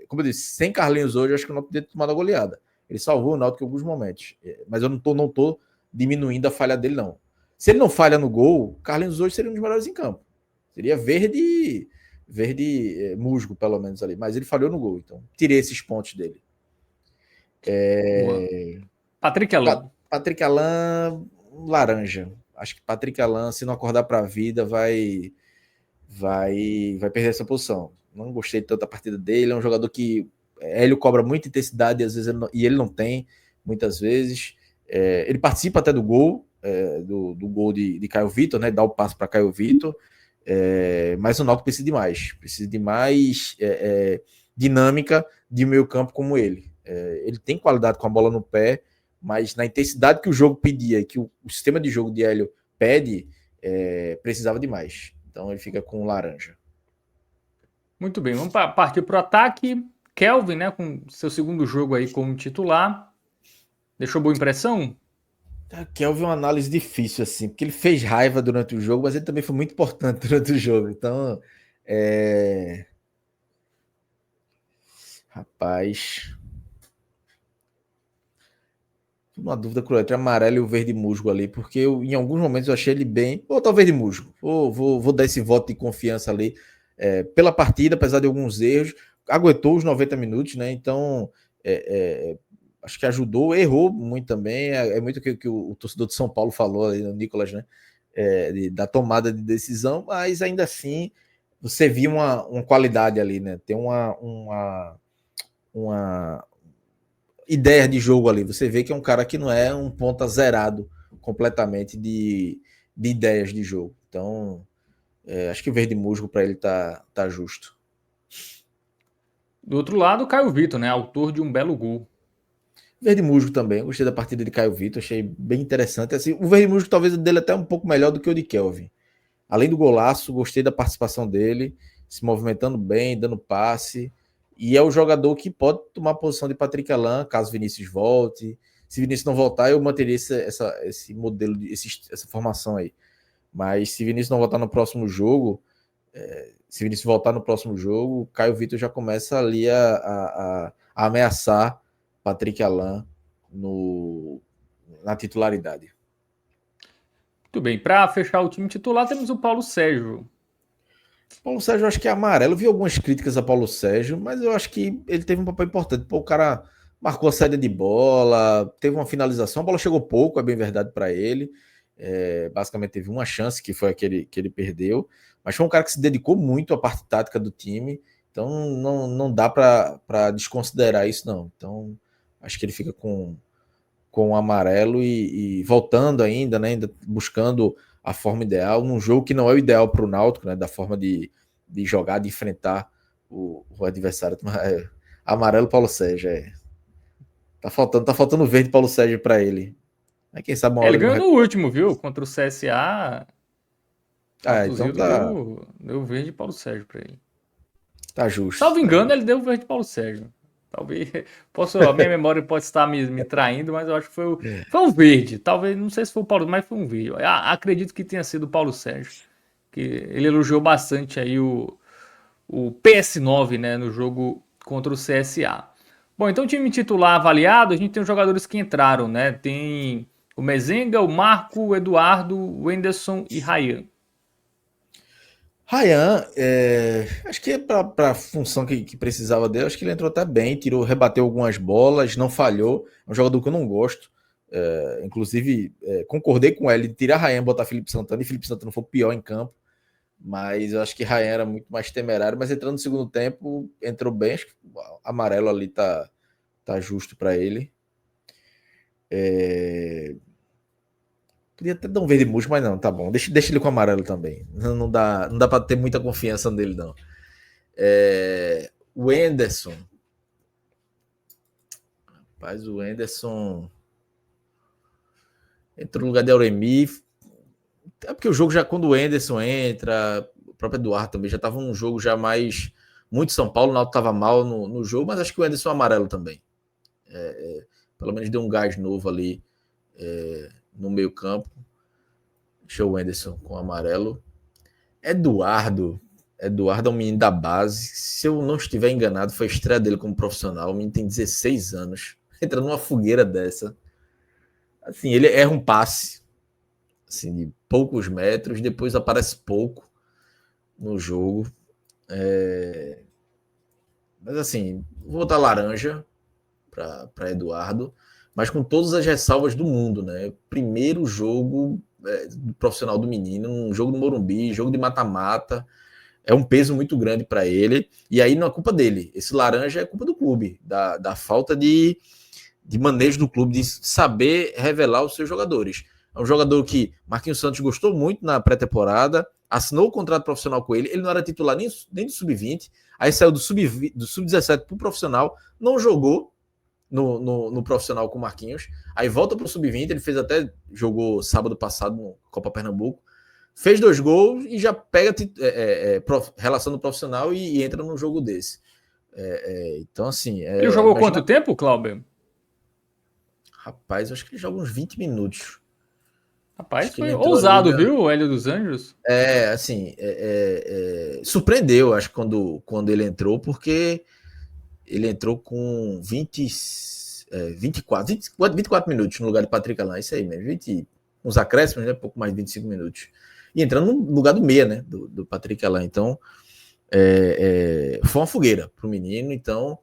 como eu disse, sem Carlinhos hoje, eu acho que eu não poderia ter tomado a goleada. Ele salvou o Náutico em alguns momentos. Mas eu não tô diminuindo a falha dele, não. Se ele não falha no gol, Carlinhos hoje seria um dos melhores em campo. Seria verde musgo, pelo menos ali. Mas ele falhou no gol, então tirei esses pontos dele. Boa. Patrick Alan. Patrick Alain, laranja. Acho que Patrick Alain, se não acordar para a vida, vai perder essa posição. Não gostei tanto da partida dele. É um jogador que Hélio cobra muita intensidade e às vezes ele não tem, muitas vezes. Ele participa até do gol, do gol de Caio Vitor, né? Dá o passo para Caio Vitor. Mas o Náutico precisa de mais dinâmica de meio campo como ele. Ele tem qualidade com a bola no pé, mas na intensidade que o jogo pedia, que o sistema de jogo de Hélio pede, precisava de mais. Então ele fica com laranja. Muito bem, vamos partir para o ataque. Kelvin, né, com seu segundo jogo aí como titular. Deixou boa impressão? Kelvin é uma análise difícil, assim, porque ele fez raiva durante o jogo, mas ele também foi muito importante durante o jogo. Então, rapaz, uma dúvida cruel entre amarelo e o verde musgo ali, porque em alguns momentos eu achei ele bem. Ou talvez verde musgo. Vou dar esse voto de confiança ali pela partida, apesar de alguns erros. Aguentou os 90 minutos, né? Então, acho que ajudou, errou muito também. É muito o que o torcedor de São Paulo falou ali, o Nicolas, né? Da tomada de decisão, mas ainda assim você viu uma qualidade ali, né? Tem uma ideia de jogo ali. Você vê que é um cara que não é um ponta zerado completamente de ideias de jogo. Então, acho que o verde musgo para ele tá justo. Do outro lado, o Caio Vitor, né, autor de um belo gol. Verde musgo também, gostei da partida de Caio Vitor, achei bem interessante. Assim, o verde musgo talvez dele até um pouco melhor do que o de Kelvin. Além do golaço, gostei da participação dele, se movimentando bem, dando passe. E é o jogador que pode tomar a posição de Patrick Alain, caso Vinícius volte. Se Vinícius não voltar, eu manteria esse modelo, essa formação aí. Mas se Vinícius não voltar no próximo jogo, se Vinícius voltar no próximo jogo, o Caio Vitor já começa ali a ameaçar Patrick Alain na titularidade. Muito bem, para fechar o time titular, temos o Paulo Sérgio. Paulo Sérgio, eu acho que é amarelo. Eu vi algumas críticas a Paulo Sérgio, mas eu acho que ele teve um papel importante. Pô, o cara marcou a saída de bola, teve uma finalização, a bola chegou pouco, é bem verdade para ele. Basicamente teve uma chance, que foi aquele que ele perdeu, mas foi um cara que se dedicou muito à parte tática do time, então não dá para desconsiderar isso, não. Então acho que ele fica com com o amarelo e voltando ainda, né? Ainda buscando a forma ideal, num jogo que não é o ideal para o Náutico, né? Da forma de jogar, de enfrentar o adversário. Amarelo Paulo Sérgio, tá faltando verde Paulo Sérgio para ele. Aí quem sabe uma Ele hora ele não ganhou no recupera. último, viu? Contra o CSA, Ah, então Matosinho deu verde Paulo Sérgio pra ele. tá justo, Salvo tá engano, justo. ele deu verde Paulo Sérgio. Talvez. A minha memória pode estar me traindo, mas eu acho que foi um verde. Talvez, não sei se foi o Paulo, mas foi um verde. Acredito que tenha sido o Paulo Sérgio. Que ele elogiou bastante aí o PS9, né, no jogo contra o CSA. Bom, então time titular avaliado, a gente tem os jogadores que entraram, né? Tem o Mezenga, o Marco, o Eduardo, o Wenderson e Ryan. Ryan, acho que para a função que precisava dele, acho que ele entrou até bem, rebateu algumas bolas, não falhou. É um jogador que eu não gosto. Inclusive, concordei com ele de tirar Ryan e botar Felipe Santana, e Felipe Santana foi o pior em campo. Mas eu acho que Ryan era muito mais temerário. Mas entrando no segundo tempo, entrou bem. Acho que o amarelo ali tá justo para ele. Podia até dar um verde murcho, mas não, tá bom. Deixa ele com amarelo também. Não dá para ter muita confiança nele, não. O Enderson. Rapaz, o Enderson entrou no lugar de Auremi. É porque o jogo já, quando o Enderson entra, o próprio Eduardo também já tava um jogo já mais. Muito São Paulo, o Náutico tava mal no jogo, mas acho que o Enderson é amarelo também. Pelo menos deu um gás novo ali no meio-campo. Deixa o Enderson com amarelo. Eduardo. Eduardo é um menino da base. Se eu não estiver enganado, foi a estreia dele como profissional. O menino tem 16 anos. Entra numa fogueira dessa. Assim, ele erra um passe assim, de poucos metros, depois aparece pouco no jogo. Mas assim, vou botar laranja para Eduardo, mas com todas as ressalvas do mundo, né? Primeiro jogo profissional do menino, um jogo do Morumbi, jogo de mata-mata. É um peso muito grande para ele. E aí não é culpa dele. Esse laranja é culpa do clube, da falta de manejo do clube, de saber revelar os seus jogadores. É um jogador que Marquinhos Santos gostou muito na pré-temporada, assinou o contrato profissional com ele, ele não era titular nem do sub-20, aí saiu do sub-17 para o profissional, não jogou no profissional com o Marquinhos, aí volta para o sub-20, ele jogou sábado passado no Copa Pernambuco, fez 2 gols e já pega relação do profissional e entra num jogo desse. Então, assim, Ele jogou quanto imagina. tempo, Clauber? Rapaz, eu acho que ele joga uns 20 minutos. Acho Rapaz, que ele foi entrou ali ousado, viu, o Hélio dos Anjos? Assim, surpreendeu, acho, quando ele entrou, porque ele entrou com 24 minutos no lugar de Patrick Alain, isso aí mesmo, 20, uns acréscimos, né, pouco mais de 25 minutos. E entrando no lugar do meia, né, do Patrick Alain. Então, foi uma fogueira pro menino, então,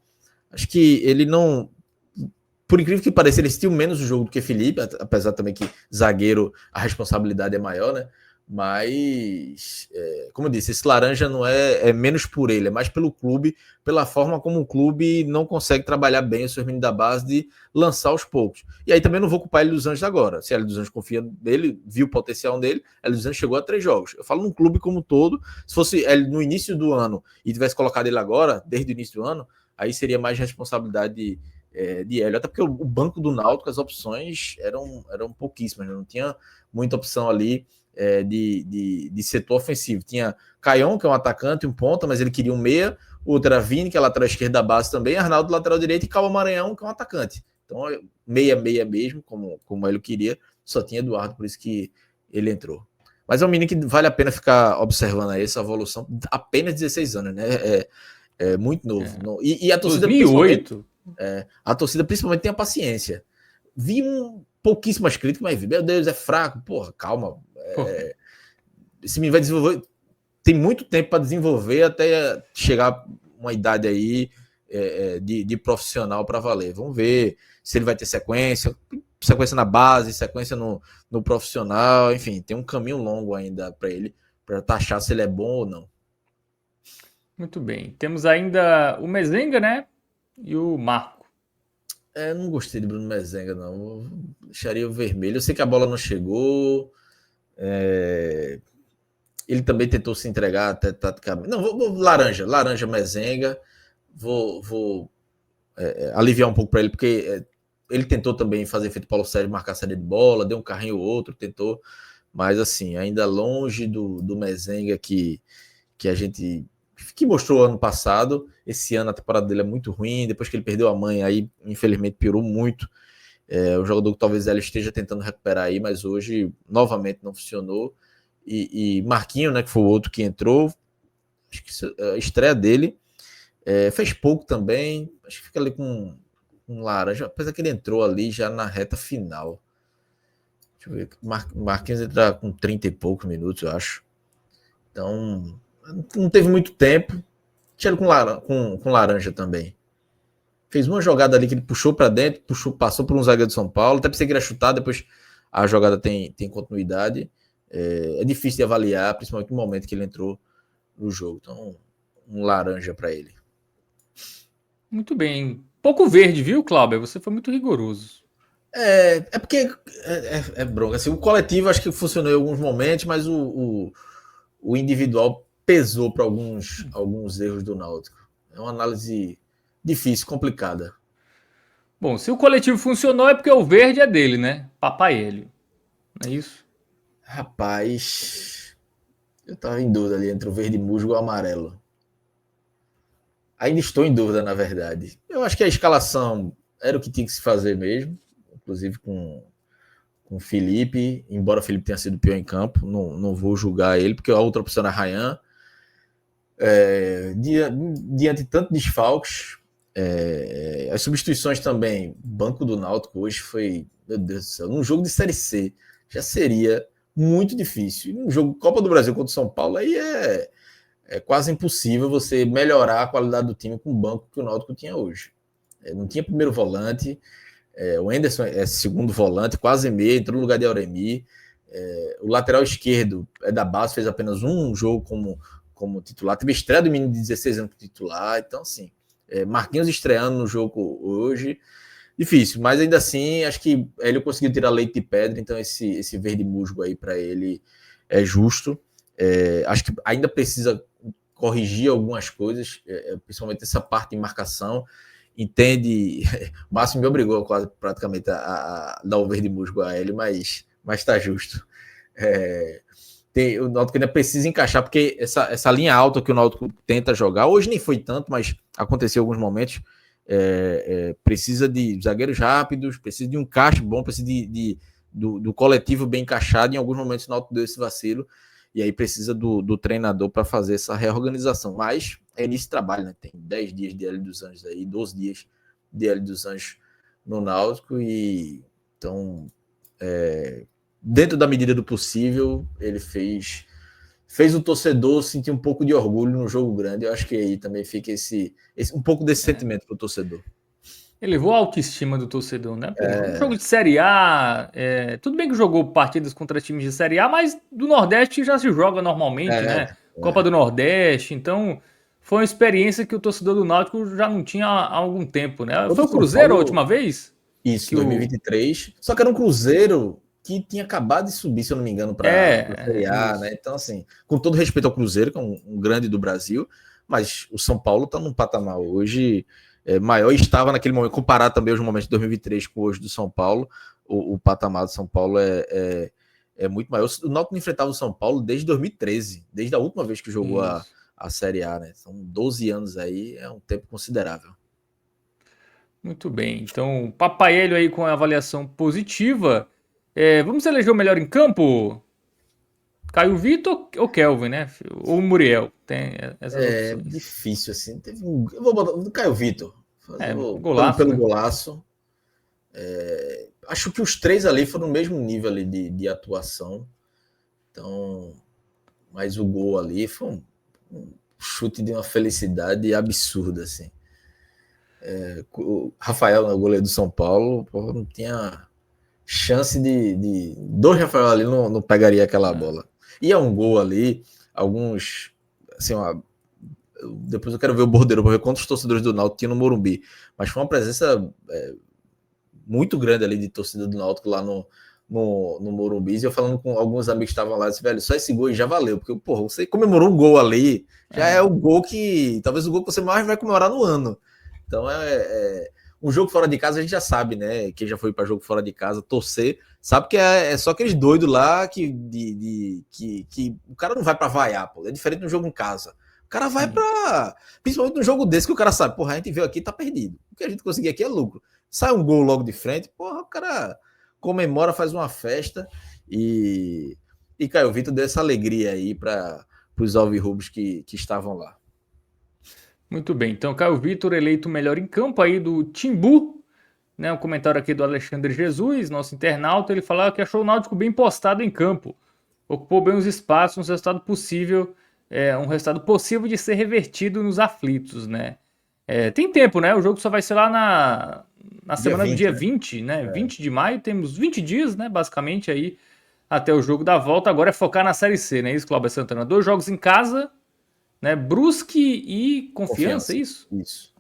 acho que ele não. Por incrível que pareça, ele assistiu menos o jogo do que Felipe, apesar também que zagueiro a responsabilidade é maior, né? Mas, como eu disse, esse laranja não é menos por ele, é mais pelo clube, pela forma como o clube não consegue trabalhar bem os seus meninos da base de lançar aos poucos. E aí também não vou culpar ele dos Anjos agora. Se ele dos Anjos confia nele, viu o potencial dele, ele dos Anjos chegou a 3 jogos. Eu falo num clube como um todo, se fosse ele no início do ano e tivesse colocado ele agora, desde o início do ano, aí seria mais responsabilidade de Hélio, até porque o banco do Náutico, as opções eram pouquíssimas, né? Não tinha muita opção ali de setor ofensivo. Tinha Caion, que é um atacante, um ponta, mas ele queria um meia, o outro era Vini, que é lateral esquerda da base também, Arnaldo, lateral direito, e Calma Maranhão, que é um atacante. Então, meia mesmo, como ele queria, só tinha Eduardo, por isso que ele entrou. Mas é um menino que vale a pena ficar observando aí essa evolução, apenas 16 anos, né? É muito novo. E a torcida, principalmente, 2008. a torcida principalmente tem a paciência. Vi pouquíssimas críticas, mas meu Deus, é fraco. Porra, calma. Esse menino vai desenvolver. Tem muito tempo para desenvolver até chegar uma idade aí de profissional para valer. Vamos ver se ele vai ter sequência na base, sequência no profissional. Enfim, tem um caminho longo ainda para ele, para taxar se ele é bom ou não. Muito bem. Temos ainda o Mezenga, né? E o Marco. Não gostei de Bruno Mezenga, não. Eu deixaria o vermelho. Eu sei que a bola não chegou. Ele também tentou se entregar até taticamente. Não, vou laranja. Laranja Mezenga. Vou aliviar um pouco para ele, porque ele tentou também fazer feito Paulo Sérgio, marcar a saída de bola, deu um carrinho ou outro, tentou. Mas assim, ainda longe do Mezenga que a gente que mostrou ano passado. Esse ano a temporada dele é muito ruim. Depois que ele perdeu a mãe, aí infelizmente piorou muito. O jogador que talvez ela esteja tentando recuperar aí, mas hoje novamente não funcionou. E Marquinho, né, que foi o outro que entrou, acho que a estreia dele fez pouco também. Acho que fica ali com laranja, apesar que ele entrou ali já na reta final. Deixa eu ver. Marquinhos entra com 30 e poucos minutos, eu acho. Então, não teve muito tempo. Tinha com laranja também. Fez uma jogada ali que ele puxou para dentro, passou por um zagueiro de São Paulo. Até pensei que ele ia chutar, depois a jogada tem continuidade. É difícil de avaliar, principalmente no momento que ele entrou no jogo. Então, um laranja para ele. Muito bem. Pouco verde, viu, Cláudio? Você foi muito rigoroso. Porque bronca. Assim, o coletivo acho que funcionou em alguns momentos, mas o individual pesou para alguns erros do Náutico. É uma análise difícil, complicada. Bom, se o coletivo funcionou é porque o verde é dele, né? Papai ele. Não é isso? Rapaz, eu tava em dúvida ali entre o verde musgo e o amarelo. Ainda estou em dúvida, na verdade. Eu acho que a escalação era o que tinha que se fazer mesmo, inclusive com o Felipe, embora o Felipe tenha sido pior em campo, não vou julgar ele, porque a outra opção é Ryan. Diante de tanto desfalques, as substituições também, o banco do Náutico hoje foi, meu Deus do céu, num jogo de Série C já seria muito difícil. Num jogo Copa do Brasil contra o São Paulo, aí é quase impossível você melhorar a qualidade do time com o banco que o Náutico tinha hoje. Não tinha primeiro volante, o Enderson é segundo volante, quase meio, entrou no lugar de Auremi. O lateral esquerdo é da base, fez apenas um jogo como titular. Teve estreia do menino de 16 anos como titular. Então, assim, Marquinhos estreando no jogo hoje. Difícil, mas ainda assim, acho que ele conseguiu tirar leite de pedra. Então, esse verde musgo aí para ele é justo. Acho que ainda precisa corrigir algumas coisas, principalmente essa parte de marcação. Entende, o Márcio me obrigou quase praticamente a dar o verde musgo a ele, mas está justo. O Náutico ainda precisa encaixar, porque essa linha alta que o Náutico tenta jogar, hoje nem foi tanto, mas aconteceu em alguns momentos, precisa de zagueiros rápidos, precisa de um encaixe bom, precisa do coletivo bem encaixado. Em alguns momentos o Náutico deu esse vacilo, e aí precisa do treinador para fazer essa reorganização. Mas é início de trabalho, né? Tem 10 dias de L dos Anjos aí, 12 dias de L dos Anjos no Náutico, e então, dentro da medida do possível, ele fez o torcedor sentir um pouco de orgulho no jogo grande. Eu acho que aí também fica um pouco desse sentimento para o torcedor. Elevou a autoestima do torcedor, né? Pô, um jogo de Série A, tudo bem que jogou partidas contra times de Série A, mas do Nordeste já se joga normalmente, né? Copa do Nordeste, então foi uma experiência que o torcedor do Náutico já não tinha há algum tempo, né? Foi o Cruzeiro a última vez? Isso, 2023. Só que era um Cruzeiro que tinha acabado de subir, se eu não me engano, para a Série A, né? Então, assim, com todo respeito ao Cruzeiro, que é um grande do Brasil, mas o São Paulo está num patamar hoje maior, e estava naquele momento, comparado também aos momentos de 2023 com hoje do São Paulo, o patamar do São Paulo é muito maior. O Náutico não enfrentava o São Paulo desde 2013, desde a última vez que jogou a Série A, né? São 12 anos aí, é um tempo considerável. Muito bem. Então, Papaelho aí com a avaliação positiva. Vamos eleger o melhor em campo? Caio Vitor ou Kelvin, né? Ou Muriel. Tem essas opções. Difícil, assim. Eu vou botar o Caio Vitor. Golaço, pelo né? golaço. Acho que os três ali foram no mesmo nível ali de atuação. Então, mas o gol ali foi um chute de uma felicidade absurda, assim. O Rafael, o goleiro do São Paulo, não tinha chance de dois Rafael ali não pegaria aquela bola. E é um gol ali, alguns, assim, depois eu quero ver o bordeiro para ver quantos torcedores do Náutico tinha no Morumbi, mas foi uma presença muito grande ali de torcida do Náutico lá no Morumbi, e eu falando com alguns amigos que estavam lá, disse, velho, só esse gol já valeu, porque, porra, você comemorou um gol ali, já é o gol que, talvez o gol que você mais vai comemorar no ano. Então, um jogo fora de casa a gente já sabe, né, quem já foi para jogo fora de casa, torcer, sabe que é só aqueles doidos lá que o cara não vai para vaiar, pô, é diferente de um jogo em casa. O cara vai para, principalmente num jogo desse que o cara sabe, porra, a gente veio aqui tá perdido. O que a gente conseguir aqui é lucro. Sai um gol logo de frente, porra, o cara comemora, faz uma festa e Caio Vitor deu essa alegria aí para os alvirrubos que estavam lá. Muito bem, então Caio Vitor eleito o melhor em campo aí do Timbu, né? Um comentário aqui do Alexandre Jesus, nosso internauta, ele falava que achou o Náutico bem postado em campo, ocupou bem os espaços, um resultado possível de ser revertido nos aflitos, né? Tem tempo, né? O jogo só vai ser lá na semana do dia 20, né? 20 de maio, temos 20 dias, né? Basicamente aí, até o jogo da volta. Agora é focar na Série C, né? Isso, Cláudio Santana. 2 jogos em casa, né? Brusque e Confiança, isso? Isso,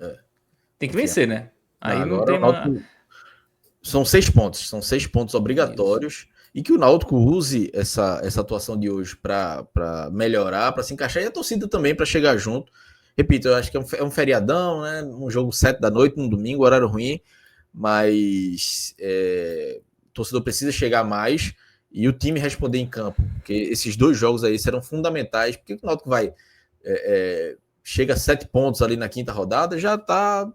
Tem que vencer, né? Aí não agora tem uma... São 6 pontos, são 6 pontos obrigatórios. Isso. E que o Náutico use essa atuação de hoje para melhorar, para se encaixar, e a torcida também para chegar junto. Repito, eu acho que é um feriadão, né? Um jogo 7 da noite, um domingo, horário ruim, mas o torcedor precisa chegar mais e o time responder em campo, porque esses 2 jogos aí serão fundamentais, porque o Náutico vai chega a 7 pontos ali na quinta rodada, já está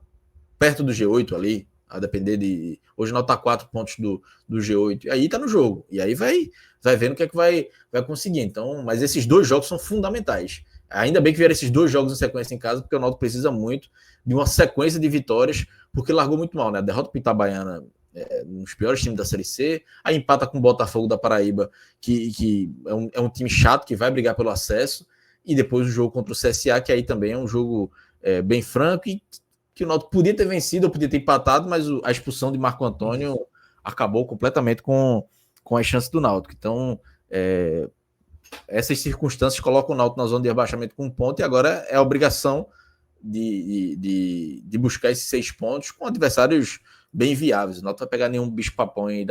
perto do G8 ali, a depender de... Hoje não está 4 pontos do G8, e aí tá no jogo, e aí vai vendo o que é que vai conseguir. Então, mas esses 2 jogos são fundamentais. Ainda bem que vieram esses 2 jogos em sequência em casa, porque o Náutico precisa muito de uma sequência de vitórias, porque largou muito mal, né? A derrota para o Itabaiana, nos piores times da Série C, aí empata com o Botafogo da Paraíba, que é um time chato, que vai brigar pelo acesso, e depois o jogo contra o CSA, que aí também é um jogo bem franco, e que o Náutico podia ter vencido, ou podia ter empatado, mas a expulsão de Marco Antônio acabou completamente com as chances do Náutico. Então, essas circunstâncias colocam o Náutico na zona de rebaixamento com 1 ponto, e agora é a obrigação de buscar esses 6 pontos com adversários bem viáveis. O Náutico vai pegar nenhum bicho-papão aí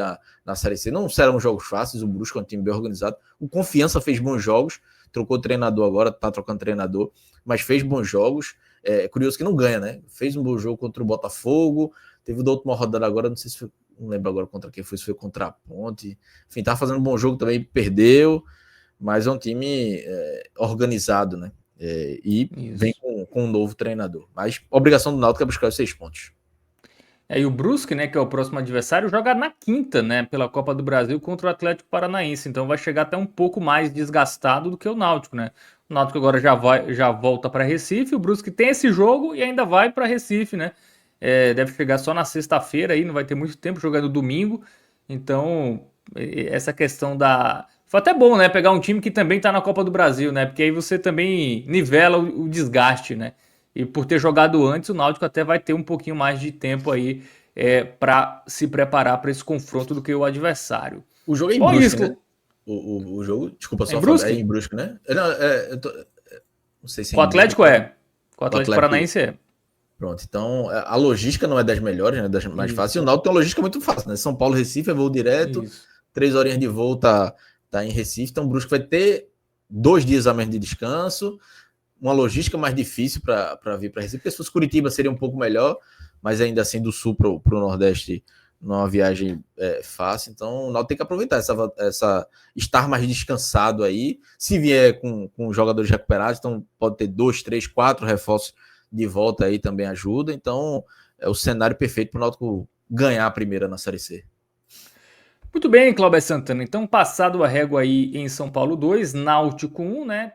na Série C. Não serão jogos fáceis, o Brusque é um time bem organizado. O Confiança fez bons jogos, trocou treinador agora, tá trocando treinador, mas fez bons jogos. É curioso que não ganha, né? Fez um bom jogo contra o Botafogo, teve da última rodada agora, não sei se foi, não lembro agora contra quem foi, se foi contra a Ponte. Enfim, tá fazendo um bom jogo também, perdeu, mas é um time organizado, né? E isso. Vem com um novo treinador. Mas a obrigação do Náutico é buscar os 6 pontos. E o Brusque, né, que é o próximo adversário, joga na quinta, né, pela Copa do Brasil contra o Atlético Paranaense. Então vai chegar até um pouco mais desgastado do que o Náutico, né? O Náutico agora já volta para Recife, o Brusque tem esse jogo e ainda vai para Recife, né? Deve chegar só na sexta-feira aí, não vai ter muito tempo jogando domingo. Então, essa questão da... Foi até bom, né, pegar um time que também tá na Copa do Brasil, né? Porque aí você também nivela o desgaste, né? E por ter jogado antes, o Náutico até vai ter um pouquinho mais de tempo aí para se preparar para esse confronto do que o adversário. O jogo é em Brusque, né? O jogo, desculpa só falar, é em Brusque, né? Não sei se o Atlético Com o Atlético Paranaense é. Pronto, então a logística não é das melhores, né? Das mais fáceis. E o Náutico tem uma logística muito fácil, né? São Paulo, Recife é voo direto, 3 horinhas de voo tá em Recife. Então o Brusque vai ter 2 dias a menos de descanso, uma logística mais difícil para vir para Recife. Porque se fosse Curitiba seria um pouco melhor, mas ainda assim do sul para o Nordeste não é uma viagem fácil. Então o Náutico tem que aproveitar essa estar mais descansado aí. Se vier com jogadores recuperados, então pode ter 2, 3, 4 reforços de volta aí também ajuda. Então é o cenário perfeito para o Náutico ganhar a primeira na Série C. Muito bem, Cláudio Santana. Então, passado a régua aí em São Paulo 2, Náutico 1, né?